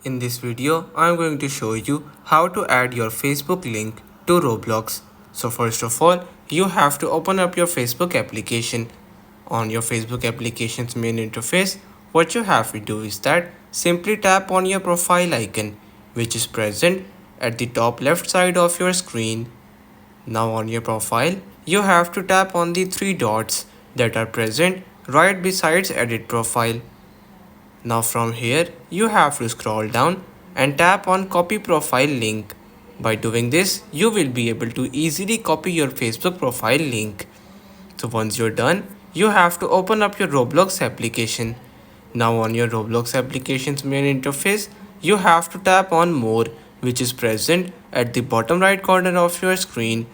In this video, I am going to show you how to add your Facebook link to Roblox. So first of all, you have to open up your Facebook application. On your Facebook application's main interface, what you have to do is that simply tap on your profile icon, which is present at the top left side of your screen. Now on your profile, you have to tap on the three dots that are present right besides edit profile. Now from here, you have to scroll down and tap on copy profile link. By doing this, you will be able to easily copy your Facebook profile link. So once you're done, you have to open up your Roblox application. Now on your Roblox application's main interface, you have to tap on more, which is present at the bottom right corner of your screen.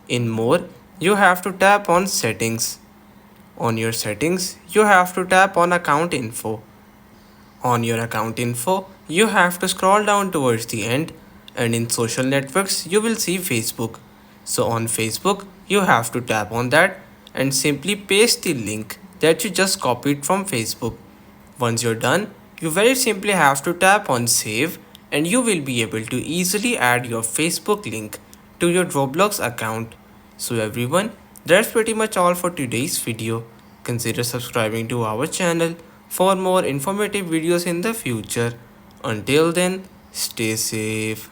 In more, you have to tap on settings. On your settings, you have to tap on account info. On your account info, you have to scroll down towards the end, and in social networks you will see Facebook. So on Facebook, you have to tap on that and simply paste the link that you just copied from Facebook. Once you're done, you very simply have to tap on save and you will be able to easily add your Facebook link to your Roblox account. So everyone, that's pretty much all for today's video. Consider subscribing to our channel for more informative videos in the future. Until then, stay safe.